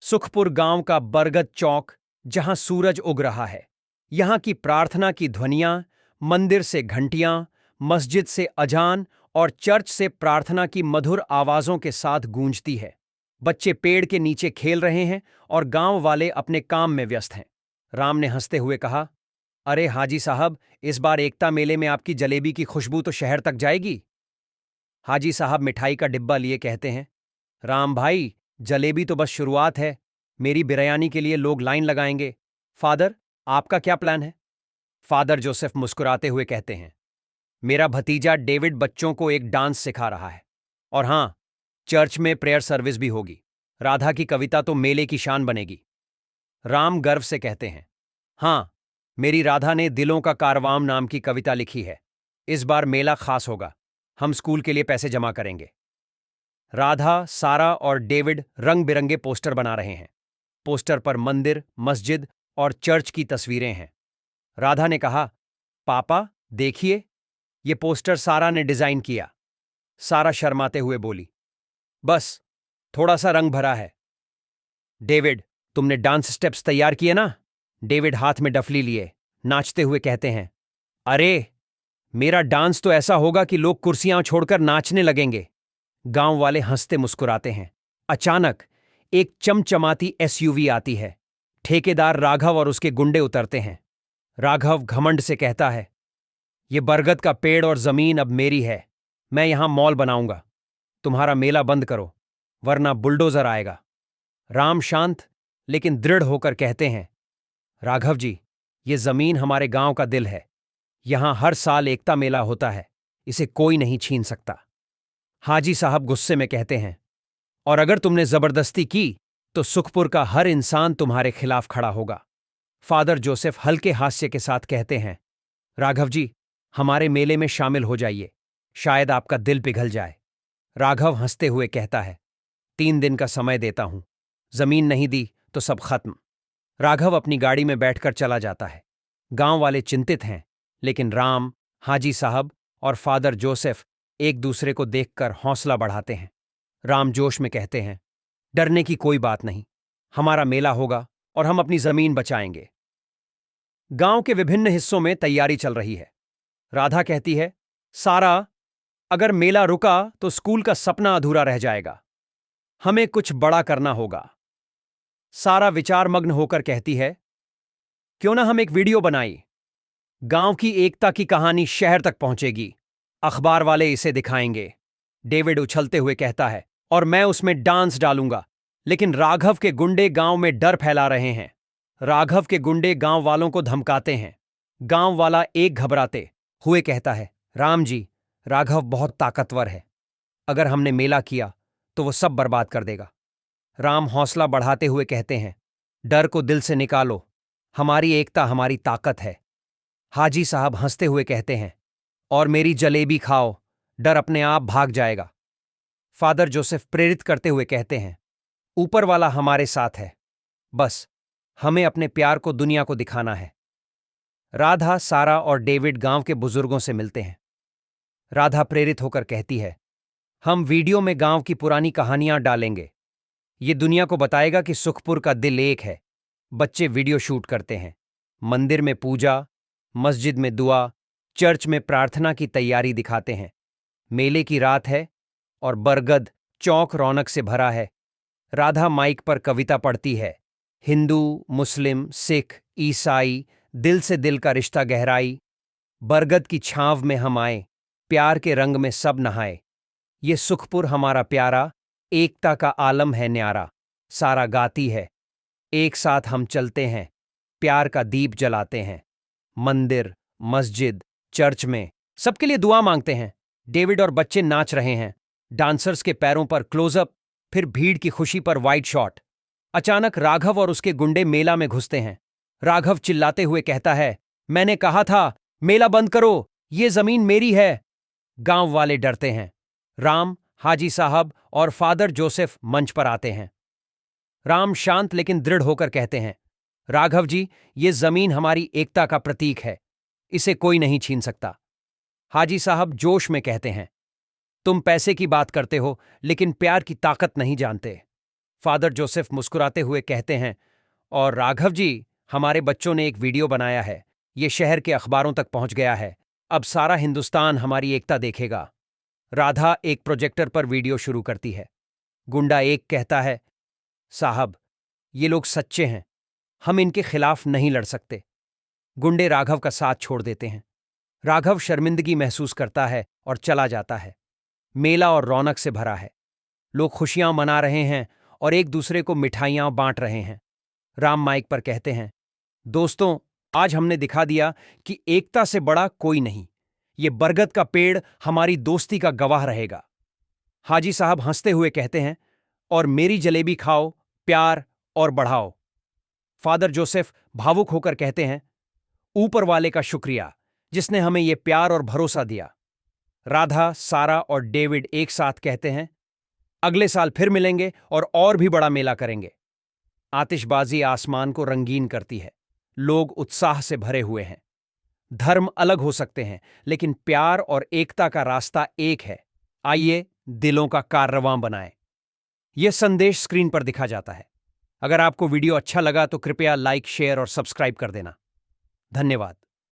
सुखपुर गांव का बरगद चौक, जहां सूरज उग रहा है। यहां की प्रार्थना की ध्वनियां, मंदिर से घंटियां, मस्जिद से अजान और चर्च से प्रार्थना की मधुर आवाजों के साथ गूंजती है। बच्चे पेड़ के नीचे खेल रहे हैं और गांव वाले अपने काम में व्यस्त हैं। राम ने हंसते हुए कहा, अरे हाजी साहब, इस बार एकता मेले में आपकी जलेबी की खुशबू तो शहर तक जाएगी। हाजी साहब मिठाई का डिब्बा लिए कहते हैं, राम भाई, जलेबी तो बस शुरुआत है। मेरी बिरयानी के लिए लोग लाइन लगाएंगे। फादर, आपका क्या प्लान है? फादर जोसेफ मुस्कुराते हुए कहते हैं, मेरा भतीजा डेविड बच्चों को एक डांस सिखा रहा है। और हां, चर्च में प्रेयर सर्विस भी होगी। राधा की कविता तो मेले की शान बनेगी। राम गर्व से कहते हैं, हां, मेरी राधा ने दिलों का कारवां नाम की कविता लिखी है। इस बार मेला खास होगा। हम स्कूल के लिए पैसे जमा करेंगे। राधा, सारा और डेविड रंग बिरंगे पोस्टर बना रहे हैं। पोस्टर पर मंदिर, मस्जिद और चर्च की तस्वीरें हैं। राधा ने कहा, पापा देखिए, ये पोस्टर सारा ने डिजाइन किया। सारा शर्माते हुए बोली, बस थोड़ा सा रंग भरा है। डेविड, तुमने डांस स्टेप्स तैयार किए ना? डेविड हाथ में डफली लिए नाचते हुए कहते हैं, अरे, मेरा डांस तो ऐसा होगा कि लोग कुर्सियां छोड़कर नाचने लगेंगे। गांव वाले हंसते मुस्कुराते हैं। अचानक एक चमचमाती एसयूवी आती है। ठेकेदार राघव और उसके गुंडे उतरते हैं। राघव घमंड से कहता है, ये बरगद का पेड़ और जमीन अब मेरी है। मैं यहां मॉल बनाऊंगा। तुम्हारा मेला बंद करो, वरना बुलडोजर आएगा। राम शांत लेकिन दृढ़ होकर कहते हैं, राघव जी, ये जमीन हमारे गांव का दिल है। यहां हर साल एकता मेला होता है। इसे कोई नहीं छीन सकता। हाजी साहब गुस्से में कहते हैं, और अगर तुमने जबरदस्ती की तो सुखपुर का हर इंसान तुम्हारे खिलाफ खड़ा होगा। फादर जोसेफ हल्के हास्य के साथ कहते हैं, राघव जी, हमारे मेले में शामिल हो जाइए। शायद आपका दिल पिघल जाए। राघव हंसते हुए कहता है, 3 दिन का समय देता हूं। जमीन नहीं दी तो सब खत्म। राघव अपनी गाड़ी में बैठकर चला जाता है। गांव वाले चिंतित हैं, लेकिन राम, हाजी साहब और फादर जोसेफ एक दूसरे को देखकर हौसला बढ़ाते हैं। राम जोश में कहते हैं, डरने की कोई बात नहीं। हमारा मेला होगा और हम अपनी जमीन बचाएंगे। गांव के विभिन्न हिस्सों में तैयारी चल रही है। राधा कहती है, सारा, अगर मेला रुका तो स्कूल का सपना अधूरा रह जाएगा। हमें कुछ बड़ा करना होगा। सारा विचारमग्न होकर कहती है, क्यों ना हम एक वीडियो बनाई। गांव की एकता की कहानी शहर तक पहुंचेगी। अखबार वाले इसे दिखाएंगे। डेविड उछलते हुए कहता है, और मैं उसमें डांस डालूंगा। लेकिन राघव के गुंडे गांव में डर फैला रहे हैं। राघव के गुंडे गांव वालों को धमकाते हैं। गांव वाला एक घबराते हुए कहता है, राम जी, राघव बहुत ताकतवर है। अगर हमने मेला किया तो वो सब बर्बाद कर देगा। राम हौसला बढ़ाते हुए कहते हैं, डर को दिल से निकालो। हमारी एकता हमारी ताकत है। हाजी साहब हंसते हुए कहते हैं, और मेरी जलेबी खाओ, डर अपने आप भाग जाएगा। फादर जोसेफ प्रेरित करते हुए कहते हैं, ऊपर वाला हमारे साथ है। बस हमें अपने प्यार को दुनिया को दिखाना है। राधा, सारा और डेविड गांव के बुजुर्गों से मिलते हैं। राधा प्रेरित होकर कहती है, हम वीडियो में गांव की पुरानी कहानियां डालेंगे। ये दुनिया को बताएगा कि सुखपुर का दिल एक है। बच्चे वीडियो शूट करते हैं। मंदिर में पूजा, मस्जिद में दुआ, चर्च में प्रार्थना की तैयारी दिखाते हैं। मेले की रात है और बरगद चौक रौनक से भरा है। राधा माइक पर कविता पढ़ती है। हिंदू, मुस्लिम, सिख, ईसाई, दिल से दिल का रिश्ता गहराई। बरगद की छांव में हम आए, प्यार के रंग में सब नहाए। ये सुखपुर हमारा प्यारा, एकता का आलम है न्यारा। सारा गाती है, एक साथ हम चलते हैं, प्यार का दीप जलाते हैं। मंदिर, मस्जिद, चर्च में सबके लिए दुआ मांगते हैं। डेविड और बच्चे नाच रहे हैं। डांसर्स के पैरों पर क्लोजअप, फिर भीड़ की खुशी पर वाइड शॉट। अचानक राघव और उसके गुंडे मेला में घुसते हैं। राघव चिल्लाते हुए कहता है, मैंने कहा था मेला बंद करो, ये जमीन मेरी है। गांव वाले डरते हैं। राम, हाजी साहब और फादर जोसेफ मंच पर आते हैं। राम शांत लेकिन दृढ़ होकर कहते हैं, राघव जी, ये जमीन हमारी एकता का प्रतीक है। इसे कोई नहीं छीन सकता। हाजी साहब जोश में कहते हैं, तुम पैसे की बात करते हो लेकिन प्यार की ताकत नहीं जानते। फादर जोसेफ मुस्कुराते हुए कहते हैं, और राघव जी, हमारे बच्चों ने एक वीडियो बनाया है। ये शहर के अखबारों तक पहुंच गया है। अब सारा हिंदुस्तान हमारी एकता देखेगा। राधा एक प्रोजेक्टर पर वीडियो शुरू करती है। गुंडा एक कहता है, साहब, ये लोग सच्चे हैं, हम इनके खिलाफ नहीं लड़ सकते। गुंडे राघव का साथ छोड़ देते हैं। राघव शर्मिंदगी महसूस करता है और चला जाता है। मेला और रौनक से भरा है। लोग खुशियां मना रहे हैं और एक दूसरे को मिठाइयां बांट रहे हैं। राम माइक पर कहते हैं, दोस्तों, आज हमने दिखा दिया कि एकता से बड़ा कोई नहीं। ये बरगद का पेड़ हमारी दोस्ती का गवाह रहेगा। हाजी साहब हंसते हुए कहते हैं, और मेरी जलेबी खाओ, प्यार और बढ़ाओ। फादर जोसेफ भावुक होकर कहते हैं, ऊपर वाले का शुक्रिया, जिसने हमें ये प्यार और भरोसा दिया। राधा, सारा और डेविड एक साथ कहते हैं, अगले साल फिर मिलेंगे और भी बड़ा मेला करेंगे। आतिशबाजी आसमान को रंगीन करती है। लोग उत्साह से भरे हुए हैं। धर्म अलग हो सकते हैं, लेकिन प्यार और एकता का रास्ता एक है। आइए दिलों का कारवां बनाएं। यह संदेश स्क्रीन पर दिखा जाता है। अगर आपको वीडियो अच्छा लगा तो कृपया लाइक, शेयर और सब्सक्राइब कर देना। धन्यवाद।